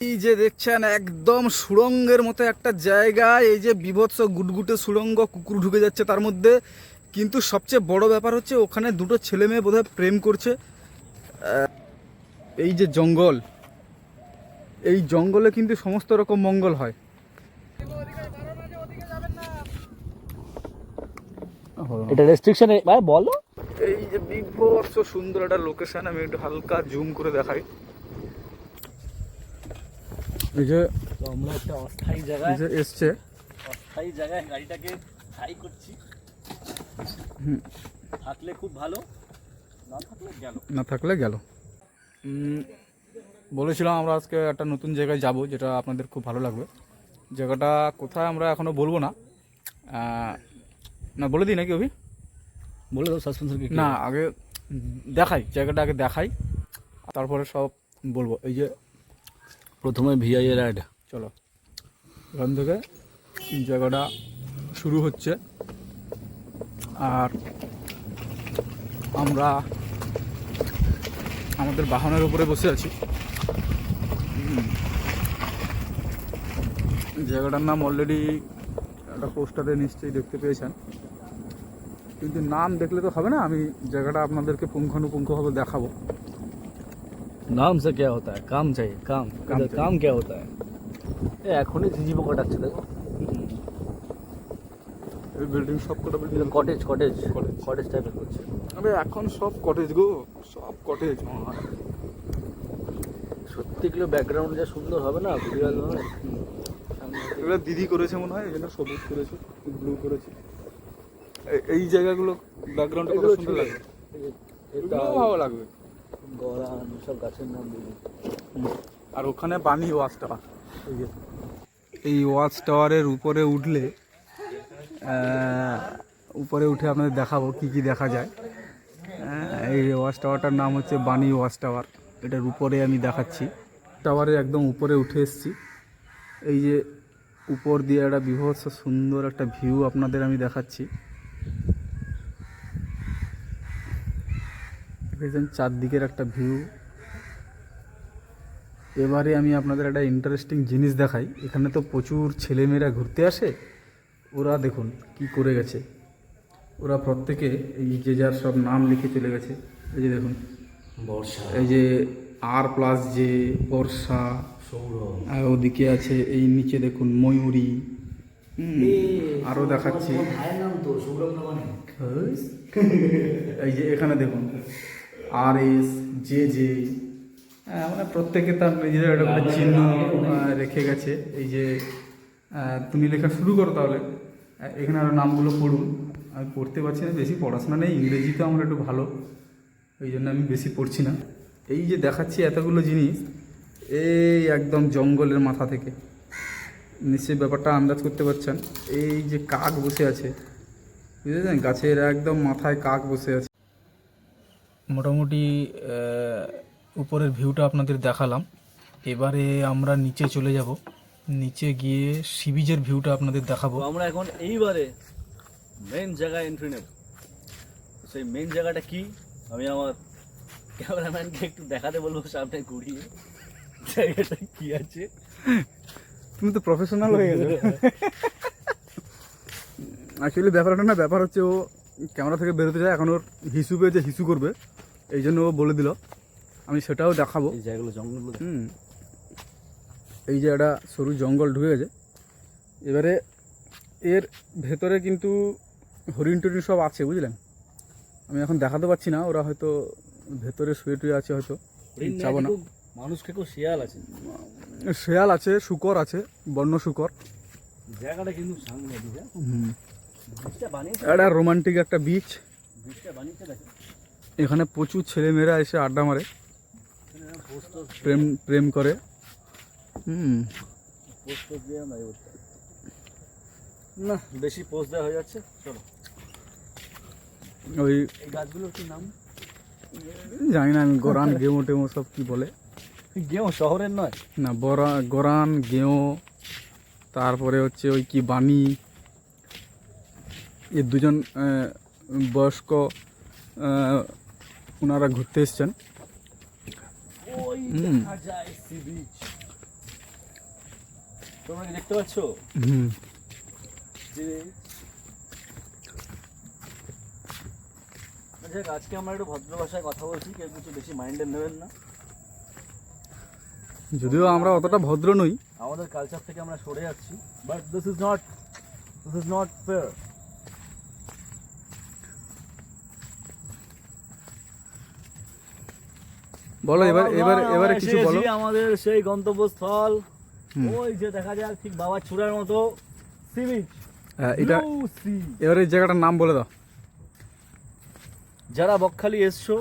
এই যে দেখছেন একদম সুড়ঙ্গের মতো একটা জায়গা, এই যে বীভৎস গুটগুটে সুড়ঙ্গ, কুকুর ঢুকে যাচ্ছে তার মধ্যে। কিন্তু সবচেয়ে বড় ব্যাপার হচ্ছে ওখানে দুটো ছেলে মেয়ে বোধহয় প্রেম করছে। এই যে জঙ্গল, এই জঙ্গলে কিন্তু সমস্ত রকম মঙ্গল হয়। এটা রেস্ট্রিকশন ভাই বলো। এই যে বীভৎস সুন্দর একটা লোকেশন, আমি একটু হালকা জুম করে দেখাই। এই যে আমরা একটা অস্থায়ী জায়গায় এসছে, অস্থায়ী জায়গায় গাড়িটাকে স্থায়ী করছি। থাকলে খুব ভালো, না থাকলে গেল। না থাকলে গেল। বলেছিলাম আমরা আজকে একটা নতুন জায়গায় যাব, যেটা আপনাদের খুব ভালো লাগবে। জায়গাটা কোথায় আমরা এখনও বলবো না, না বলে দিই নাকি অভি? বলে দাও সাসপেন্সর কি না, আগে দেখাই জায়গাটা, আগে দেখাই তারপরে সব বলবো। এই যে প্রথমে ভিআই এর অ্যাড, চলো এখান থেকে জায়গাটা শুরু হচ্ছে। আর আমরা আমাদের বাহনের উপরে বসে আছি। জায়গাটার নাম অলরেডি একটা পোস্টারে নিশ্চয়ই দেখতে পেয়েছেন, কিন্তু নাম দেখলে তো হবে না, আমি জায়গাটা আপনাদেরকে পুঙ্খানুপুঙ্খভাবে দেখাবো। নাম সে क्या होता है, काम चाहिए, काम काम क्या होता है। এখনই ঝিঝি পোকা ডাকছে দেখো। এই বিল্ডিং সব কটা বিল্ডিং কটেজ কটেজ কটেজ টাইপের করছে। আরে এখন সব কটেজ গো, সব কটেজ। সত্যি এগুলো ব্যাকগ্রাউন্ড যা সুন্দর হবে না, ভিডিও হবে। এগুলো দিদি করেছে মনে হয়, এই জন্য সবুজ করেছে, ব্লু করেছে। এই জায়গাগুলো ব্যাকগ্রাউন্ডটা কত সুন্দর লাগবে, এগুলো ভালো লাগবে। গরান সব গাছের নাম দিদি। আর ওখানে বানি ওয়াচ টাওয়ার, এই ওয়াচ টাওয়ারের উপরে উঠলে, উপরে উঠে আপনাদের দেখাবো কি কি দেখা যায়। এই ওয়াচ টাওয়ারটার নাম হচ্ছে বানি ওয়াচ টাওয়ার, এটার উপরে আমি দেখাচ্ছি। টাওয়ারের একদম উপরে উঠে এসেছি। এই যে উপর দিয়ে একটা বীভৎস সুন্দর একটা ভিউ আপনাদের আমি দেখাচ্ছি। দেখেছেন চারদিকের একটা ভিউ। এবারে আমি আপনাদের একটা ইন্টারেস্টিং জিনিস দেখাই। এখানে তো প্রচুর ছেলেমেয়েরা ঘুরতে আসে, ওরা দেখুন কি করে গেছে। ওরা প্রত্যেকে এই যে যার সব নাম লিখে চলে গেছে। এই যে দেখুন বর্ষা, এই যে R+J, বর্ষা, সৌরভ, আর ওদিকে আছে এই নিচে দেখুন ময়ূরী। আরও দেখাচ্ছি, নাম তো সৌরভ মানে। এই যে এখানে দেখুন RSJJ, মানে প্রত্যেকে তার নিজেদের একটা করে চিহ্ন রেখে গেছে। এই যে তুমি লেখা শুরু করো তাহলে। এখানে আরও নামগুলো পড়ুন। আমি পড়তে পারছি না, বেশি পড়াশোনা নেই, ইংরেজি তো আমার একটু ভালো, এই জন্য আমি বেশি পড়ছি না। এই যে দেখাচ্ছি এতগুলো জিনিস, এই একদম জঙ্গলের মাথা থেকে, নিশ্চয়ই ব্যাপারটা আন্দাজ করতে পারছেন। এই যে কাক বসে আছে, বুঝেছেন, গাছের একদম মাথায় কাক বসে আছে। মোটামুটি উপরের ভিউটা আপনাদের দেখালাম। এবারে আমরা নিচে চলে যাব, নিচে গিয়ে সি বিচের ভিউটা আপনাদের দেখাবো। আমরা এখন এইবারে মেন জায়গায় এন্ট্রি নেব। সেই মেন জায়গাটা কি, আমি আমার ক্যামেরাম্যানকে একটু দেখাতে বলবো সামনে ঘুরিয়ে জায়গাটা কি আছে। তুমি তো প্রফেশনাল হয়ে গেছো। অ্যাকচুয়ালি ব্যাপারটা না, ব্যাপার হচ্ছে ও ক্যামেরা থেকে বেরোতে যায়, এখন ওর হিসু পেয়েছে, হিসু করবে, এই জন্য ও বলে দিল, আমি সেটাও দেখাবো। এই জায়গাগুলো জঙ্গলগুলো এই যে একটা সরু জঙ্গল ঢুকে গেছে। এবারে এর ভেতরে কিন্তু হরিণ টরিণ সব আছে, বুঝলেন। আমি এখন দেখাতে পারছি না, ওরা হয়তো ভেতরে শুয়ে টুয়ে আছে, হয়তো যাবো না। মানুষ খেকো শিয়াল আছে, শেয়াল আছে, শুকর আছে, বন্য শুকর। জায়গাটা কিন্তু সামনে দিকে একটা রোমান্টিক একটা বিচ। বানিয়েছে দেখে এখানে প্রচুর ছেলেমেয়েরা এসে আড্ডা মারে, প্রেম প্রেম করে। না বেশি পোস্ট দেওয়া হয়ে যাচ্ছে। চলো, ওই এই গাছগুলোর কি নাম জানি না আমি, গরান গেঁয়ো টেমো সব কি বলে। গেও শহরের নয় না, গরান গেঁয়ো, তারপরে হচ্ছে ওই কি বানি। এই দুজন বয়স্ক ওনারা ঘুরতে এসছেন। ওই দেখা যায় সি বিচ। তোমরা কি দেখতে পাচ্ছ হুম যে যাক, আজকে আমরা একটু ভদ্র ভাষায় কথা বলছি, কেউ কিছু বেশি মাইন্ডে নেবেন না। যদিও আমরা অতটা ভদ্র নই। আমাদের কালচার থেকে আমরা সরে যাচ্ছি, but this is not fair. বলো এবারে কিছু বলো। আমাদের সেই গন্তব্যস্থল, ওই যে দেখা যায় ঠিক বাবার চূড়ার মতো সি বিচ। এটা এবারে এই জায়গাটার নাম বলে দাও। যারা বকখালি এসছো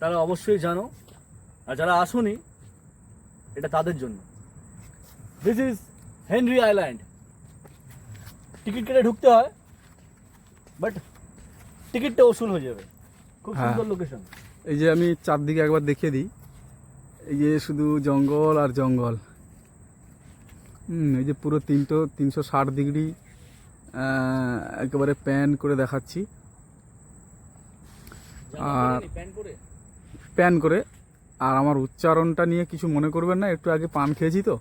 তারা অবশ্যই জানো, আর যারা আসোনি এটা তাদের জন্য। This is Henry island. Ticket কেটে ঢুকতে হয়, বাট টিকিটটা ওসুল হয়ে যাবে। খুব সুন্দর লোকেশন। এই যে আমি চারদিকে একবার দেখিয়ে দিই, এই যে শুধু জঙ্গল আর জঙ্গল। এই যে পুরো 360 ডিগ্রি একেবারে প্যান করে দেখাচ্ছি, আর প্যান করে। আর আমার উচ্চারণটা নিয়ে কিছু মনে করবেন না, একটু আগে পান খেয়েছি তো,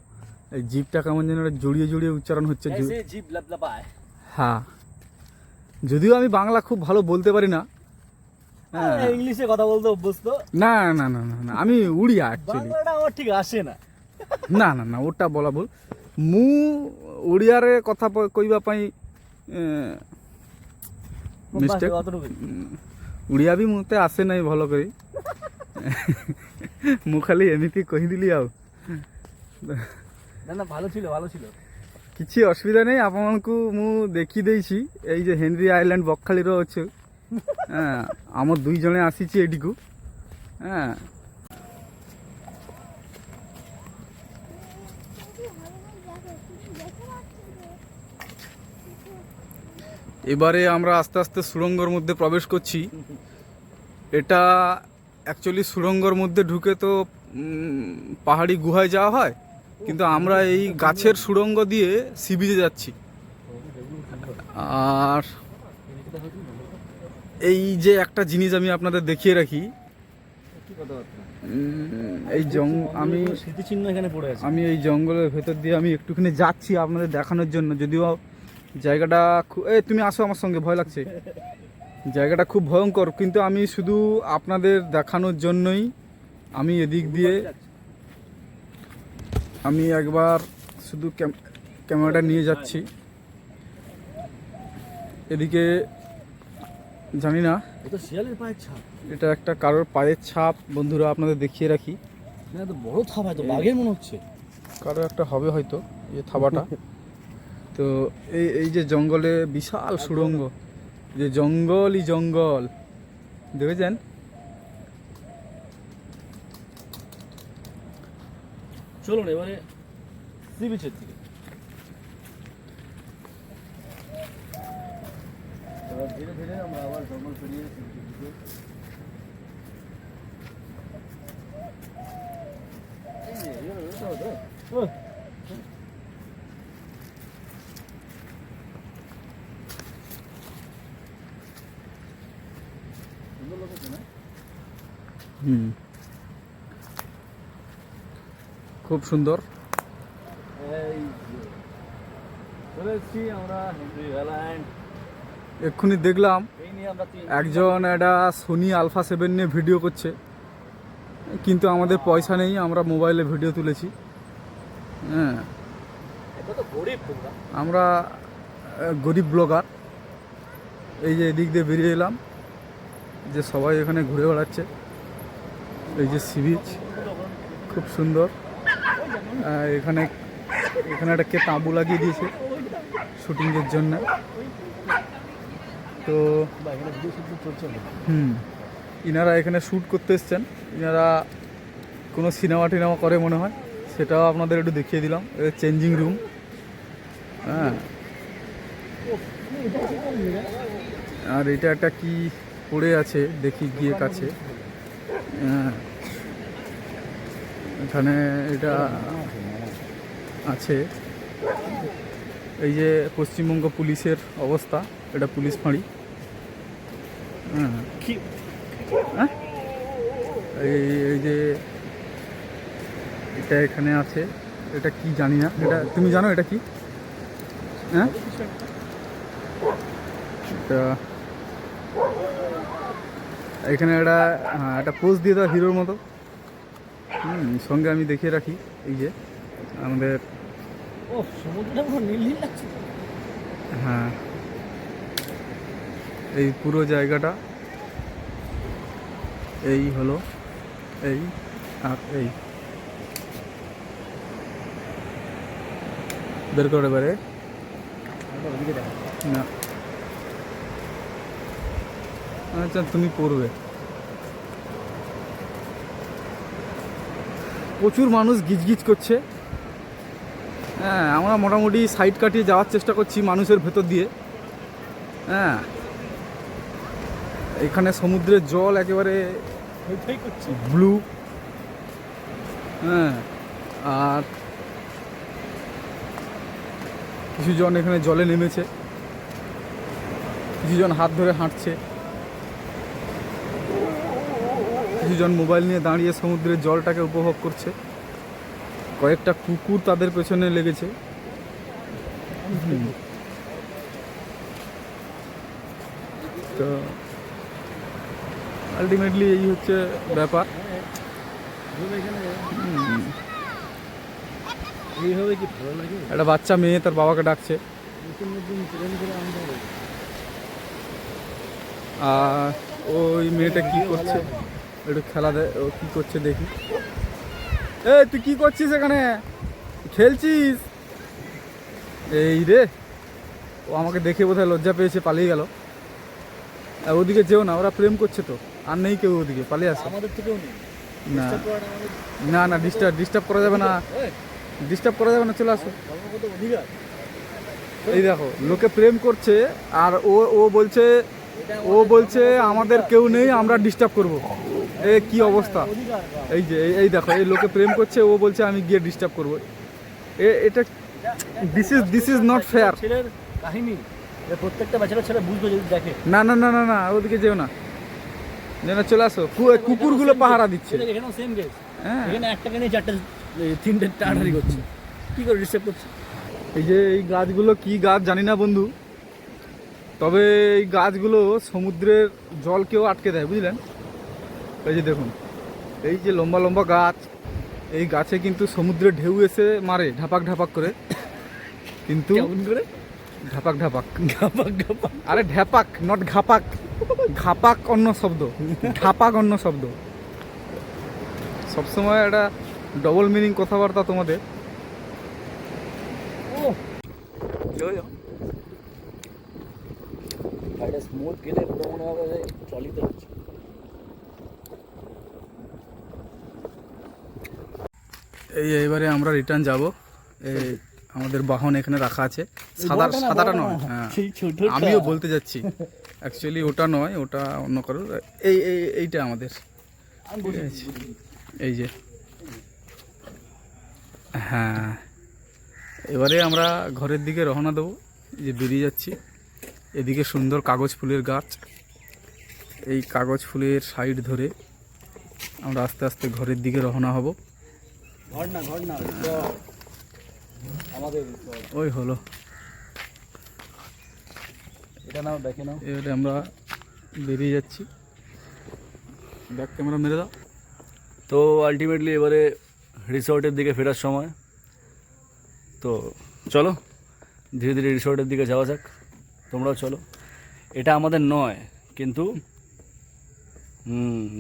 এই জিভটা কেমন যেন জড়িয়ে জড়িয়ে উচ্চারণ হচ্ছে। হ্যাঁ, যদিও আমি বাংলা খুব ভালো বলতে পারি না, ইংলিশে কথা বলতে অভ্যস্ত। না না না না না, আমি উড়িয়া অ্যাকচুয়ালি। বাংলাটা আমার ঠিক আসে না। না না না, ওটা বলা ভুল। মু ওড়িয়ারে কথা কইবা পাই মিস্টেক। উড়িয়া ବି ମତେ ଆସେ ନାହିଁ ଭଲ କରି, ମୁଁ ଖାଲି ଏମିତି କହିଦେଲି ଆଉ। ନା ନା, ভালো ছিল ভালো ছিল, କିଛି ଅସୁବିଧା ନାହିଁ। ଆପଣଙ୍କୁ ମୁଁ ଦେଖିଦେଇଛି ଏଇ ଯେ ହେନରି ଆଇଲ୍ୟାଣ୍ଡ ବକଖାଲିର ଅଛୁ। ଆମ 2 ଜଣ ଆସିଛି ଏଠିକୁ। এবারে আমরা আস্তে আস্তে সুড়ঙ্গর মধ্যে প্রবেশ করছি। এটা অ্যাকচুয়ালি সুড়ঙ্গর মধ্যে ঢুকে তো পাহাড়ি গুহায় যাওয়া হয়, কিন্তু আমরা এই গাছের সুড়ঙ্গ দিয়ে সি বিচে যাচ্ছি। আর এই যে একটা জিনিস আমি আপনাদের দেখিয়ে রাখি, এই আমি স্মৃতিচিহ্ন এখানে পড়ে আছে। আমি এই জঙ্গলের ভেতর দিয়ে আমি একটুখানি যাচ্ছি আপনাদের দেখানোর জন্য। যদিও জায়গাটা তুমি আসো আমার সঙ্গে, ভয় লাগছে। জায়গাটা খুব ভয়ঙ্কর, কিন্তু আমি শুধু আপনাদের দেখানোর জন্যই আমি এদিক দিয়ে আমি একবার শুধু ক্যামেরাটা নিয়ে যাচ্ছি। এদিকে জানি না, এটা শিয়ালের পায়ের ছাপ, এটা একটা কারোর পায়ের ছাপ। বন্ধুরা আপনাদের দেখিয়ে রাখি, না তো বড় থাবা, তো বাঘের মনে হচ্ছে। কারো একটা হবে হয়তো এই থাবাটা। তো এই যে জঙ্গলে বিশাল সুড়ঙ্গ, যে জঙ্গলই জঙ্গল, দেখেছেন? চলুন এবারে সি বিচের দিকে। ধীরে ধীরে আমরা আবার জঙ্গল পেরিয়ে খুব সুন্দর। আমরা হেনরি আইল্যান্ড। এক্ষুনি দেখলাম একজন একটা সোনি আলফা 7 নিয়ে ভিডিও করছে, কিন্তু আমাদের পয়সা নেই, আমরা মোবাইলে ভিডিও তুলেছি। আমরা গরিব ব্লগার। এই যে এদিক দিয়ে বেরিয়ে এলাম, যে সবাই এখানে ঘুরে বেড়াচ্ছে। এই যে সি বিচ খুব সুন্দর। এখানে একটা কে তাঁবু লাগিয়ে দিয়েছে শুটিংয়ের জন্য। তো ইনারা এখানে শ্যুট করতে এসছেন। ইনারা কোনো সিনেমা টিনেমা করে মনে হয়, সেটাও আপনাদের একটু দেখিয়ে দিলাম। Changing room. আর এটা একটা কি পড়ে আছে দেখি গিয়ে কাছে। এখানে এটা আছে। এই যে পশ্চিমবঙ্গ পুলিশের অবস্থা, এটা পুলিশ ফাঁড়ি। এই যে এটা এখানে আছে, এটা কি জানি না, এটা তুমি জানো এটা কি? হ্যাঁ, এটা এখানে একটা পোজ দিয়ে দাও হিরোর মতো। সঙ্গে আমি দেখিয়ে রাখি, এই যে আমাদের ও সমুদ্রটা পুরো নীল নীল লাগছে। হ্যাঁ, এই পুরো জায়গাটা এই হলো, এই আর এই বের করে এবারে না, আচ্ছা তুমি পড়বে। প্রচুর মানুষ গিজগিজ করছে। হ্যাঁ, আমরা মোটামুটি সাইড কাটিয়ে যাওয়ার চেষ্টা করছি মানুষের ভেতর দিয়ে। হ্যাঁ, এখানে সমুদ্রের জল একেবারে ব্লু। হ্যাঁ, আর কিছুজন এখানে জলে নেমেছে, কিছুজন হাত ধরে হাঁটছে, কিছুজন মোবাইল নিয়ে দাঁড়িয়ে সমুদ্রের জলটাকে উপভোগ করছে। কয়েকটা কুকুর তাদের পেছনে লেগেছে। তো আলটিমেটলি এই হচ্ছে ব্যাপার। এইভাবে কি ভালো লাগে? একটা বাচ্চা মেয়ে তার বাবাকে ডাকছে। নতুন নতুন ট্রেন করে আনতে হবে। আর ওই মেয়েটা কি করছে, একটু খেলা দেয়, ও কি করছে দেখি। এই তুই কি করছিস এখানে, খেলছিস? এই রে, ও আমাকে দেখে বোধহয় লজ্জা পেয়েছে, পালিয়ে গেল। আর ওদিকে যেও না, ওরা প্রেম করছে তো, আর নেই কেউ ওদিকে, পালিয়ে আসে। আমাদের থেকেও নেই। না Disturb করাটা আমাদের না না, ডিস্টার্ব করা যাবে না, ডিস্টার্ব করা যাবে না, চলে আসো। ধর্মগত অধিকার। এই দেখো, লোকে প্রেম করছে আর ও বলছে, আমাদের কেউ নেই, আমরা ডিস্টার্ব করব। এ কি অবস্থা! অধিকার বা এই যে এই দেখো, এই লোকে প্রেম করছে, ও বলছে আমি গিয়ে ডিস্টার্ব করব। এটা দিস ইজ নট ফেয়ার। ছেলের কাহিনী যে প্রত্যেকটা বাচ্চারা ছেলে বুঝবে যদি দেখে। না না না না না, ওদিকে যেও না, চলে আসো। কুকুরগুলো পাহারা দিচ্ছে। এখানেও সেম কেস। হ্যাঁ, এখানে একটাকে নিয়ে চারটে তিনটে টাটারি করছে। কি করে ডিস্টার্ব করছে? এই যে এই গাছগুলো কি গাছ জানি না বন্ধু, তবে এই গাছগুলো সমুদ্রের জলকেও আটকে দেয়, বুঝলেন? এই যে দেখুন, এই যে লম্বা লম্বা গাছ, এই গাছে কিন্তু সমুদ্রের ঢেউ এসে মারে ঢাপাক ঢাপাক করে, কিন্তু কেমন করে? ঢাপাক ঢাপাক। গাপাক গাপাক। আরে ঢ্যাপাক, নট ঘাপাক। ঘাপাক অন্য শব্দ, ঢাপাক অন্য শব্দ। সবসময় একটা ডবল মিনিং কথাবার্তা তোমাদের। ও গাড়িটা স্মুথ গেলে পুরো মনে হবে যে ট্রলিতে হচ্ছে। এবারে আমরা রিটার্ন যাব। এই আমাদের বাহন এখানে রাখা আছে। সাদাটা নয়, হ্যাঁ, সেই ছোটটা। আমিও বলতে যাচ্ছি, অ্যাকচুয়ালি ওটা নয়, ওটা অন্য কারোর। এইটা আমাদের, ঠিক আছে? এই যে, হ্যাঁ, এবারে আমরা ঘরের দিকে রওনা দেবো। এই যে বেরিয়ে যাচ্ছি, এদিকে সুন্দর কাগজ ফুলের গাছ, এই কাগজ ফুলের সাইড ধরে আমরা আস্তে আস্তে ঘরের দিকে রওনা হব। ঘর না আমাদের ওই হলো, এটা নাও, দেখে নাও। এবারে আমরা বেরিয়ে যাচ্ছি। ব্যাক ক্যামেরা মেরে দাও। তো আলটিমেটলি এবারে রিসর্টের দিকে ফেরার সময়। তো চলো ধীরে ধীরে রিসর্টের দিকে যাওয়া যাক, তোমরাও চলো। এটা আমাদের নয় কিন্তু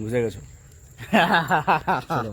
বুঝে গেছো। চলো।